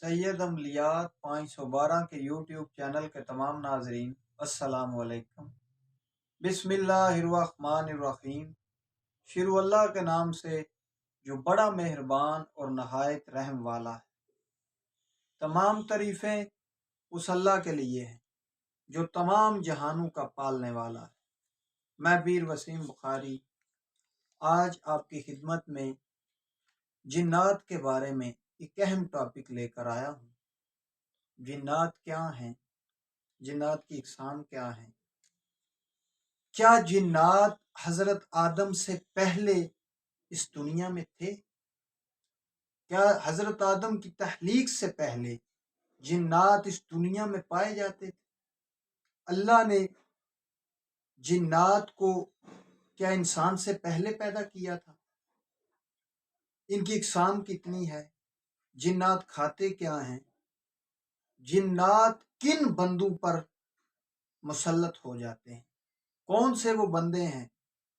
سید عملیات 512 کے YouTube channel کے تمام ناظرین السلام علیکم۔ بسم اللہ الرحمن الرحیم۔ شروع اللہ کے نام سے جو بڑا مہربان اور نہایت رحم والا ہے۔ تمام تعریفیں اس اللہ کے لیے ہیں جو تمام جہانوں کا پالنے والا ہے۔ میں بیر وسیم بخاری آج آپ کی خدمت میں جنات کے بارے میں ایک اہم ٹاپک لے کر آیا ہوں۔ جنات کیا ہیں؟ جنات کی اقسام کیا ہیں؟ کیا جنات حضرت آدم سے پہلے اس دنیا میں تھے؟ کیا حضرت آدم کی تخلیق سے پہلے جنات اس دنیا میں پائے جاتے تھے؟ اللہ نے جنات کو کیا انسان سے پہلے پیدا کیا تھا؟ ان کی اقسام کتنی ہے؟ جنات کھاتے کیا ہیں؟ جنات کن بندوں پر مسلط ہو جاتے ہیں؟ کون سے وہ بندے ہیں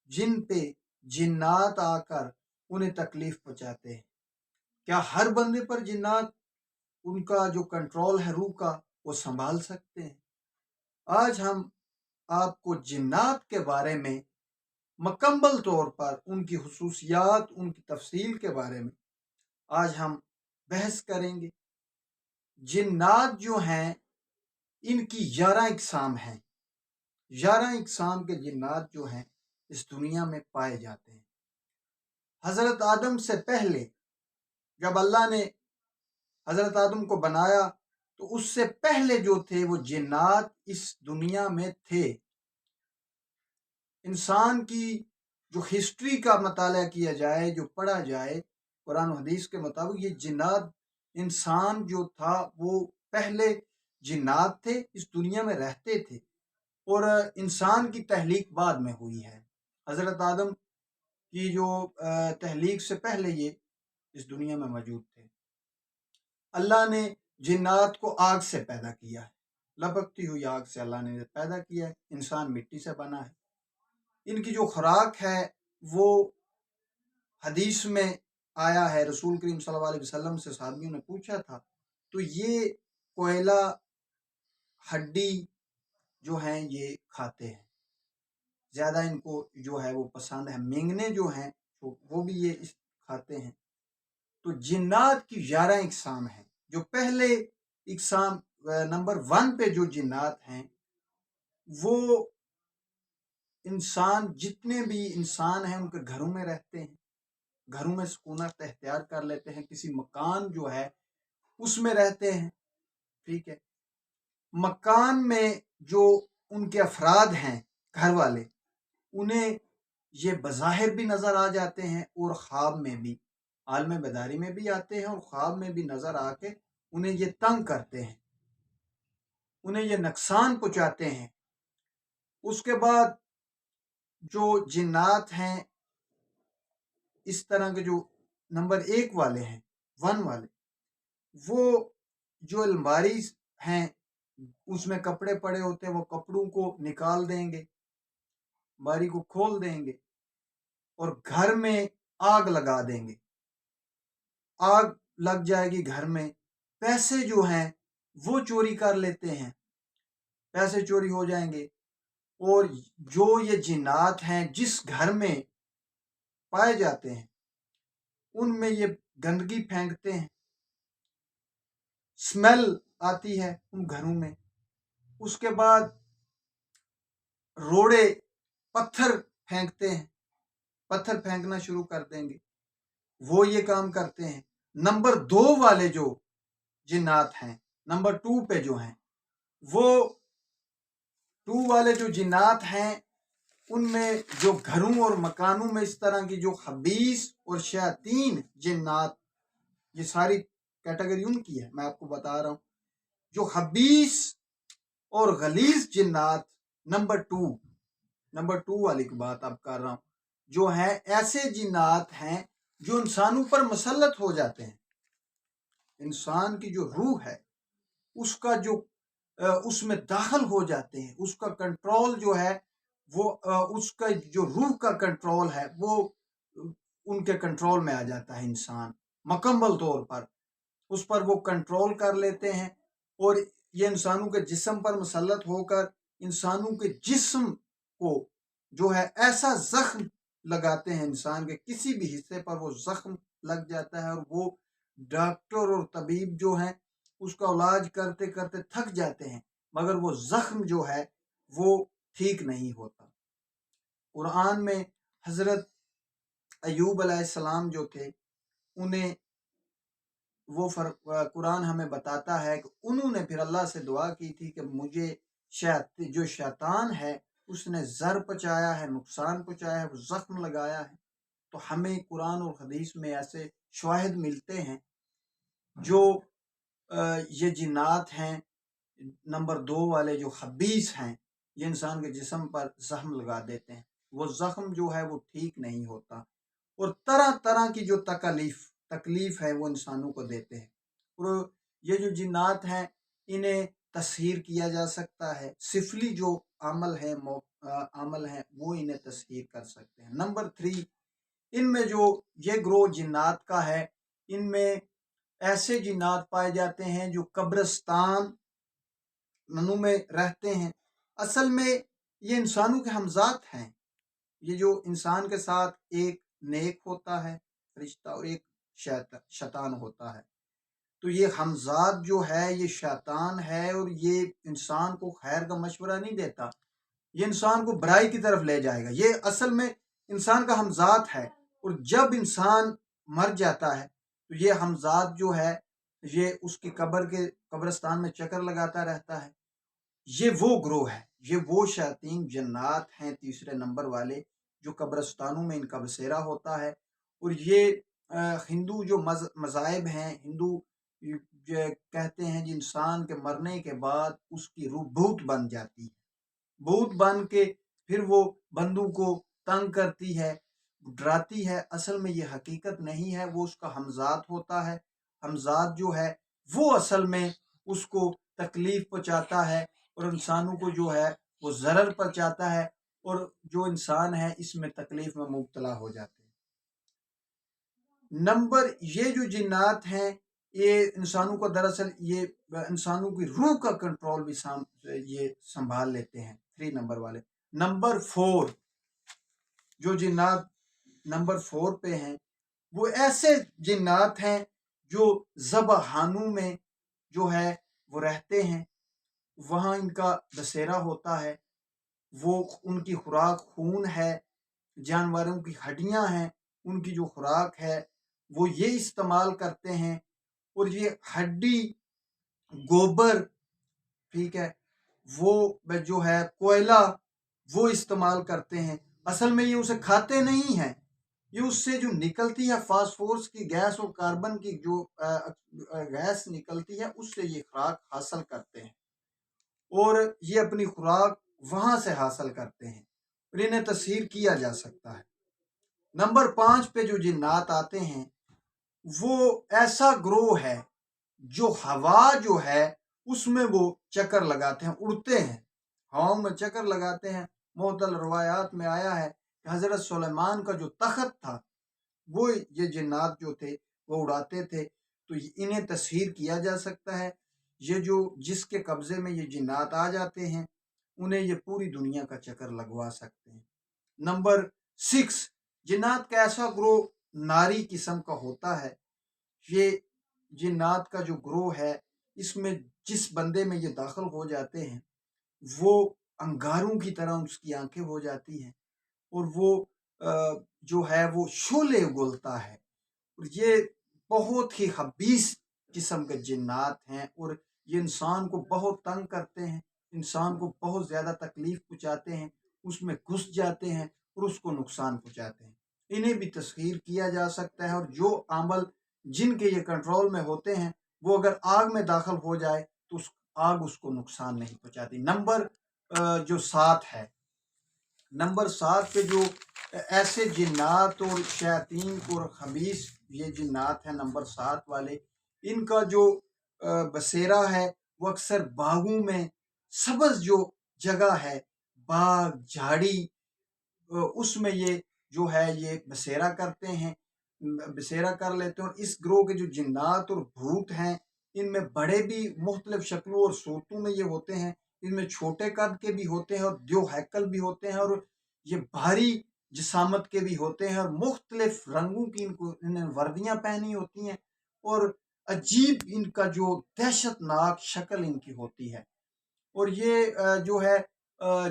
جن پہ جنات آ کر انہیں تکلیف پہنچاتے ہیں؟ کیا ہر بندے پر جنات ان کا جو کنٹرول ہے روح کا وہ سنبھال سکتے ہیں؟ آج ہم آپ کو جنات کے بارے میں مکمل طور پر ان کی خصوصیات، ان کی تفصیل کے بارے میں آج ہم بحث کریں گے۔ جنات جو ہیں ان کی 11 اقسام ہیں۔ 11 اقسام کے جنات جو ہیں اس دنیا میں پائے جاتے ہیں۔ حضرت آدم سے پہلے جب اللہ نے حضرت آدم کو بنایا تو اس سے پہلے جو تھے وہ جنات اس دنیا میں تھے۔ انسان کی جو ہسٹری کا مطالعہ کیا جائے، جو پڑھا جائے قرآن و حدیث کے مطابق، یہ جنات، انسان جو تھا وہ پہلے جنات تھے، اس دنیا میں رہتے تھے اور انسان کی تخلیق بعد میں ہوئی ہے۔ حضرت آدم کی جو تخلیق سے پہلے یہ اس دنیا میں موجود تھے۔ اللہ نے جنات کو آگ سے پیدا کیا ہے، لپکتی ہوئی آگ سے اللہ نے پیدا کیا ہے۔ انسان مٹی سے بنا ہے۔ ان کی جو خوراک ہے وہ حدیث میں آیا ہے، رسول کریم صلی اللہ علیہ وسلم سے صحابیوں نے پوچھا تھا تو یہ کوئلہ، ہڈی جو ہیں یہ کھاتے ہیں، زیادہ ان کو جو ہے وہ پسند ہے۔ مینگنے جو ہیں وہ بھی یہ کھاتے ہیں۔ تو جنات کی 11 اقسام ہیں۔ جو پہلے اقسام نمبر 1 پہ جو جنات ہیں وہ انسان، جتنے بھی انسان ہیں ان کے گھروں میں رہتے ہیں، گھروں میں سکونت اختیار کر لیتے ہیں، کسی مکان جو ہے اس میں رہتے ہیں، ٹھیک ہے۔ مکان میں جو ان کے افراد ہیں، گھر والے، انہیں یہ بظاہر بھی نظر آ جاتے ہیں اور خواب میں بھی، عالم بیداری میں بھی آتے ہیں اور خواب میں بھی نظر آ کے انہیں یہ تنگ کرتے ہیں، انہیں یہ نقصان پہنچاتے ہیں۔ اس کے بعد جو جنات ہیں اس طرح کے جو نمبر 1 والے ہیں، 1 والے، وہ جو الماری ہیں اس میں کپڑے پڑے ہوتے ہیں، وہ کپڑوں کو نکال دیں گے، الماری کو کھول دیں گے اور گھر میں آگ لگا دیں گے۔ آگ لگ جائے گی گھر میں، پیسے جو ہیں وہ چوری کر لیتے ہیں، پیسے چوری ہو جائیں گے۔ اور جو یہ جنات ہیں جس گھر میں پائے جاتے ہیں ان میں یہ گندگی پھینکتے ہیں، سمیل آتی ہے ان گھروں میں۔ اس کے بعد روڑے، پتھر پھینکتے ہیں، پتھر پھینکنا شروع کر دیں گے، وہ یہ کام کرتے ہیں۔ نمبر 2 والے جو جنات ہیں، نمبر 2 پہ جو ہیں، وہ 2 والے جو جنات ہیں ان میں جو گھروں اور مکانوں میں اس طرح کی جو خبیث اور شیاطین جنات، یہ ساری کیٹیگری ان کی ہے، میں آپ کو بتا رہا ہوں۔ جو خبیث اور غلیظ جنات، نمبر 2 والی کی بات اب کر رہا ہوں، جو ہیں ایسے جنات ہیں جو انسانوں پر مسلط ہو جاتے ہیں۔ انسان کی جو روح ہے اس کا جو اس میں داخل ہو جاتے ہیں، اس کا کنٹرول جو ہے وہ اس کا جو روح کا کنٹرول ہے وہ ان کے کنٹرول میں آ جاتا ہے انسان مکمل طور پر۔ اس پر وہ کنٹرول کر لیتے ہیں، اور یہ انسانوں کے جسم پر مسلط ہو کر انسانوں کے جسم کو جو ہے ایسا زخم لگاتے ہیں، انسان کے کسی بھی حصے پر وہ زخم لگ جاتا ہے، اور وہ ڈاکٹر اور طبیب جو ہیں اس کا علاج کرتے کرتے تھک جاتے ہیں، مگر وہ زخم جو ہے وہ ٹھیک نہیں ہوتا۔ قرآن میں حضرت ایوب علیہ السلام جو تھے، انہیں وہ قرآن ہمیں بتاتا ہے کہ انہوں نے پھر اللہ سے دعا کی تھی کہ مجھے جو شیطان ہے اس نے زر پہنچایا ہے، نقصان پہنچایا ہے، وہ زخم لگایا ہے۔ تو ہمیں قرآن اور حدیث میں ایسے شواہد ملتے ہیں جو یہ جنات ہیں نمبر 2 والے جو خبیث ہیں، یہ انسان کے جسم پر زخم لگا دیتے ہیں، وہ زخم جو ہے وہ ٹھیک نہیں ہوتا، اور طرح طرح کی جو تکلیف ہے وہ انسانوں کو دیتے ہیں۔ اور یہ جو جنات ہیں انہیں تسخیر کیا جا سکتا ہے، سفلی جو عمل ہے وہ انہیں تسخیر کر سکتے ہیں۔ نمبر 3، ان میں جو یہ گروہ جنات کا ہے، ان میں ایسے جنات پائے جاتے ہیں جو قبرستان میں رہتے ہیں۔ اصل میں یہ انسانوں کے ہمذات ہیں، یہ جو انسان کے ساتھ ایک نیک ہوتا ہے فرشتہ اور ایک شیطان ہوتا ہے، تو یہ ہمذات جو ہے یہ شیطان ہے، اور یہ انسان کو خیر کا مشورہ نہیں دیتا، یہ انسان کو برائی کی طرف لے جائے گا۔ یہ اصل میں انسان کا ہمذات ہے، اور جب انسان مر جاتا ہے تو یہ ہمذات جو ہے یہ اس کی قبرستان میں چکر لگاتا رہتا ہے۔ یہ وہ گروہ ہے، یہ وہ شیاطین جنات ہیں 3 نمبر والے جو قبرستانوں میں ان کا بسیرا ہوتا ہے۔ اور یہ ہندو جو مذاہب ہیں، ہندو کہتے ہیں کہ انسان کے مرنے کے بعد اس کی روح بھوت بن جاتی ہے، بھوت بن کے پھر وہ بندوں کو تنگ کرتی ہے، ڈراتی ہے۔ اصل میں یہ حقیقت نہیں ہے، وہ اس کا ہمذات ہوتا ہے۔ ہمذات جو ہے وہ اصل میں اس کو تکلیف پہنچاتا ہے، اور انسانوں کو جو ہے وہ ضرر پہنچاتا ہے، اور جو انسان ہے اس میں تکلیف میں مبتلا ہو جاتے ہیں۔ یہ جو جنات ہیں یہ انسانوں کو دراصل یہ انسانوں کی روح کا کنٹرول بھی یہ سنبھال لیتے ہیں 3 نمبر والے۔ نمبر 4 جو جنات نمبر 4 پہ ہیں، وہ ایسے جنات ہیں جو ذبحانوں میں جو ہے وہ رہتے ہیں، وہاں ان کا بسیرا ہوتا ہے، وہ ان کی خوراک خون ہے، جانوروں کی ہڈیاں ہیں، ان کی جو خوراک ہے وہ یہ استعمال کرتے ہیں، اور یہ ہڈی گوبر ٹھیک ہے وہ جو ہے کوئلہ وہ استعمال کرتے ہیں۔ اصل میں یہ اسے کھاتے نہیں ہیں، یہ اس سے جو نکلتی ہے فاسفورس کی گیس اور کاربن کی جو گیس نکلتی ہے اس سے یہ خوراک حاصل کرتے ہیں، اور یہ اپنی خوراک وہاں سے حاصل کرتے ہیں، اور انہیں تسخیر کیا جا سکتا ہے۔ نمبر 5 پہ جو جنات آتے ہیں وہ ایسا گروہ ہے جو ہوا جو ہے اس میں وہ چکر لگاتے ہیں، اڑتے ہیں، ہواؤں میں چکر لگاتے ہیں۔ معتدل روایات میں آیا ہے کہ حضرت سلیمان کا جو تخت تھا وہ یہ جنات جو تھے وہ اڑاتے تھے، تو انہیں تسخیر کیا جا سکتا ہے۔ یہ جو جس کے قبضے میں یہ جنات آ جاتے ہیں انہیں یہ پوری دنیا کا چکر لگوا سکتے ہیں۔ نمبر 6 جنات کا ایسا گروہ ناری قسم کا ہوتا ہے، یہ جنات کا جو گروہ ہے اس میں جس بندے میں یہ داخل ہو جاتے ہیں وہ انگاروں کی طرح اس کی آنکھیں ہو جاتی ہیں، اور وہ جو ہے وہ شعلے اگلتا ہے، اور یہ بہت ہی خبیث قسم کے جنات ہیں، اور یہ انسان کو بہت تنگ کرتے ہیں، انسان کو بہت زیادہ تکلیف پہنچاتے ہیں، اس میں گھس جاتے ہیں اور اس کو نقصان پہنچاتے ہیں۔ انہیں بھی تسخیر کیا جا سکتا ہے، اور جو عمل جن کے یہ کنٹرول میں ہوتے ہیں وہ اگر آگ میں داخل ہو جائے تو آگ اس کو نقصان نہیں پہنچاتی۔ نمبر جو 7 ہے، نمبر 7 پہ جو ایسے جنات اور شیاطین اور خبیث یہ جنات ہیں نمبر 7 والے، ان کا جو بسیرا ہے وہ اکثر باغوں میں سبز جو جگہ ہے، باغ جھاڑی، اس میں یہ جو ہے یہ بسیرا کرتے ہیں، بسیرا کر لیتے ہیں. اور اس گروہ کے جو جنات اور بھوت ہیں ان میں بڑے بھی مختلف شکلوں اور صورتوں میں یہ ہوتے ہیں. ان میں چھوٹے قد کے بھی ہوتے ہیں اور دیو ہیکل بھی ہوتے ہیں اور یہ بھاری جسامت کے بھی ہوتے ہیں اور مختلف رنگوں کی انہیں وردیاں پہنی ہوتی ہیں اور عجیب ان کا جو دہشت ناک شکل ان کی ہوتی ہے. اور یہ جو ہے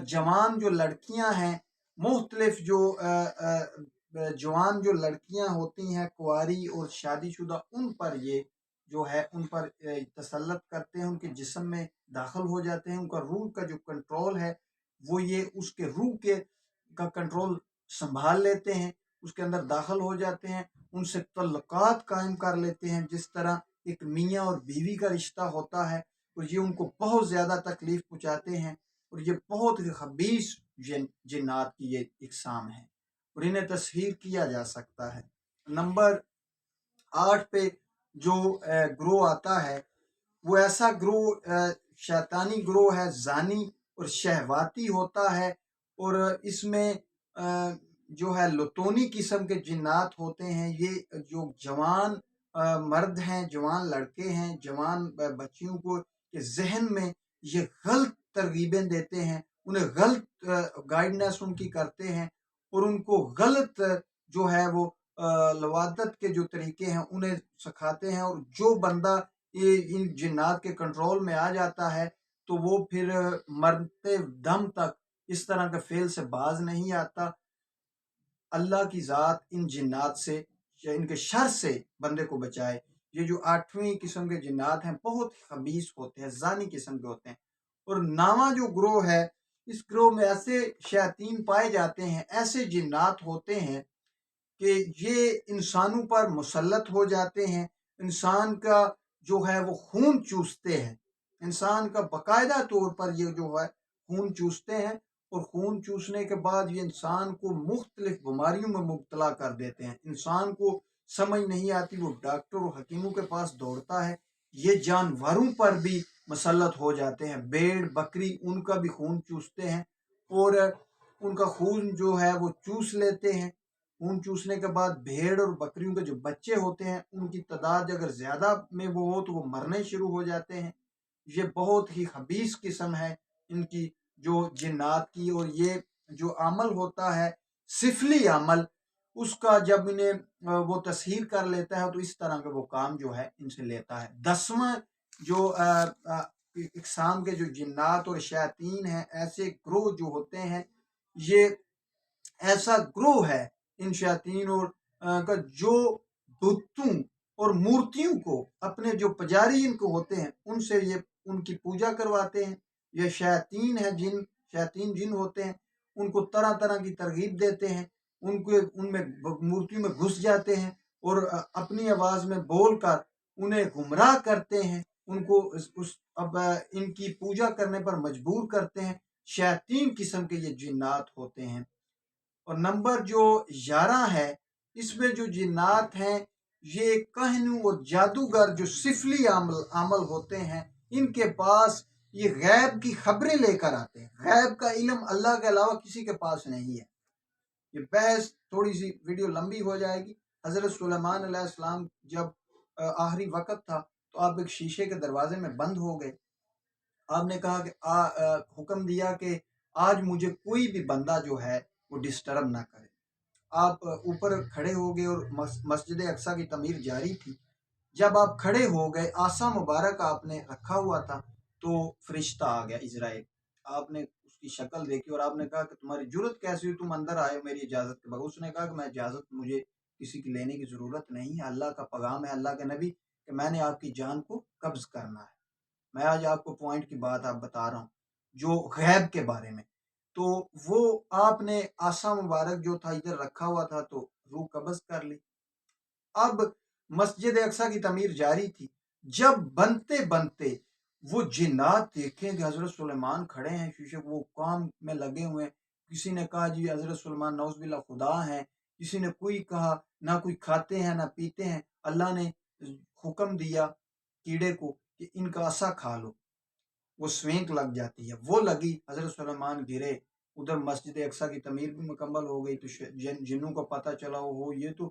جوان جو لڑکیاں ہیں مختلف جو جوان جو لڑکیاں ہوتی ہیں کواری اور شادی شدہ ان پر یہ جو ہے ان پر تسلط کرتے ہیں. ان کے جسم میں داخل ہو جاتے ہیں. ان کا روح کا جو کنٹرول ہے وہ یہ اس کے روح کے کا کنٹرول سنبھال لیتے ہیں. اس کے اندر داخل ہو جاتے ہیں. ان سے تعلقات قائم کر لیتے ہیں جس طرح ایک میاں اور بیوی کا رشتہ ہوتا ہے. اور یہ ان کو بہت زیادہ تکلیف پہنچاتے ہیں اور یہ بہت ہی خبیث جنات کی یہ اقسام ہے اور انہیں تصویر کیا جا سکتا ہے. نمبر 8 پہ جو گروہ آتا ہے وہ ایسا گروہ شیطانی گروہ ہے زانی اور شہواتی ہوتا ہے. اور اس میں جو ہے لتونی قسم کے جنات ہوتے ہیں. یہ جو جوان مرد ہیں جوان لڑکے ہیں جوان بچیوں کو کہ ذہن میں یہ غلط ترغیبیں دیتے ہیں انہیں غلط گائیڈنس ان کی کرتے ہیں اور ان کو غلط جو ہے وہ لوادت کے جو طریقے ہیں انہیں سکھاتے ہیں. اور جو بندہ ان جنات کے کنٹرول میں آ جاتا ہے تو وہ پھر مرتے دم تک اس طرح کے فعل سے باز نہیں آتا. اللہ کی ذات ان جنات سے یا ان کے شر سے بندے کو بچائے. یہ جو 8ویں قسم کے جنات ہیں بہت خبیث ہوتے ہیں زانی قسم کے ہوتے ہیں. اور 9واں جو گروہ ہے اس گروہ میں ایسے شیاطین پائے جاتے ہیں ایسے جنات ہوتے ہیں کہ یہ انسانوں پر مسلط ہو جاتے ہیں. انسان کا جو ہے وہ خون چوستے ہیں. انسان کا باقاعدہ طور پر یہ جو ہے خون چوستے ہیں اور خون چوسنے کے بعد یہ انسان کو مختلف بیماریوں میں مبتلا کر دیتے ہیں. انسان کو سمجھ نہیں آتی وہ ڈاکٹر اور حکیموں کے پاس دوڑتا ہے. یہ جانوروں پر بھی مسلط ہو جاتے ہیں. بھیڑ بکری ان کا بھی خون چوستے ہیں اور ان کا خون جو ہے وہ چوس لیتے ہیں. خون چوسنے کے بعد بھیڑ اور بکریوں کے جو بچے ہوتے ہیں ان کی تعداد اگر زیادہ میں وہ ہو تو وہ مرنے شروع ہو جاتے ہیں. یہ بہت ہی خبیث قسم ہے ان کی جو جنات کی. اور یہ جو عمل ہوتا ہے سفلی عمل اس کا جب انہیں وہ تسخیر کر لیتا ہے تو اس طرح کا وہ کام جو ہے ان سے لیتا ہے. 10واں جو اقسام کے جو جنات اور شیاطین ہیں ایسے گروہ جو ہوتے ہیں یہ ایسا گروہ ہے ان شیاطین اور کا جو بتوں اور مورتیوں کو اپنے جو پجاری ان کو ہوتے ہیں ان سے یہ ان کی پوجا کرواتے ہیں. یہ شیاطین ہیں شیاطین جن ہوتے ہیں ان کو طرح طرح کی ترغیب دیتے ہیں. ان میں مورتیوں میں گھس جاتے ہیں اور اپنی آواز میں بول کر انہیں گمراہ کرتے ہیں. ان کو اب ان کی پوجا کرنے پر مجبور کرتے ہیں. شیاطین قسم کے یہ جنات ہوتے ہیں. اور نمبر جو 11 ہے اس میں جو جنات ہیں یہ کہنوں اور جادوگر جو سفلی عمل ہوتے ہیں ان کے پاس یہ غیب کی خبریں لے کر آتے ہیں. غیب کا علم اللہ کے علاوہ کسی کے پاس نہیں ہے. یہ بحث تھوڑی سی ویڈیو لمبی ہو جائے گی. حضرت سلیمان علیہ السلام جب آخری وقت تھا تو آپ ایک شیشے کے دروازے میں بند ہو گئے. آپ نے کہا کہ حکم دیا کہ آج مجھے کوئی بھی بندہ جو ہے وہ ڈسٹرب نہ کرے. آپ اوپر کھڑے ہو گئے اور مسجد اقصی کی تعمیر جاری تھی. جب آپ کھڑے ہو گئے آسا مبارک آپ نے رکھا ہوا تھا تو فرشتہ آ گیا اسرائیل. آپ نے اس کی شکل دیکھی اور آپ نے کہا کہ تمہاری جرت کیسی ہوئی تم اندر آئے میری اجازت کے بغیر. اس نے کہا کہ میں اجازت مجھے کسی کی لینے کی ضرورت نہیں ہے. اللہ کا پیغام ہے اللہ کے نبی کہ میں نے آپ کی جان کو قبض کرنا ہے. میں آج آپ کو پوائنٹ کی بات آپ بتا رہا ہوں جو غیب کے بارے میں. تو وہ آپ نے آسا مبارک جو تھا ادھر رکھا ہوا تھا تو روح قبض کر لی. اب مسجد اقصی کی تعمیر جاری تھی. جب بنتے بنتے وہ جنات دیکھیں کہ حضرت سلیمان کھڑے ہیں شیشے وہ کام میں لگے ہوئے ہیں. کسی نے کہا جی حضرت سلیمان نعوذ باللہ خدا ہیں. کسی نے کوئی کہا نہ کوئی کھاتے ہیں نہ پیتے ہیں. اللہ نے حکم دیا کیڑے کو کہ ان کا عصا کھا لو. وہ سوینک لگ جاتی ہے. وہ لگی حضرت سلیمان گرے. ادھر مسجد اقصی کی تعمیر بھی مکمل ہو گئی تو جنوں کو پتہ چلا وہ یہ تو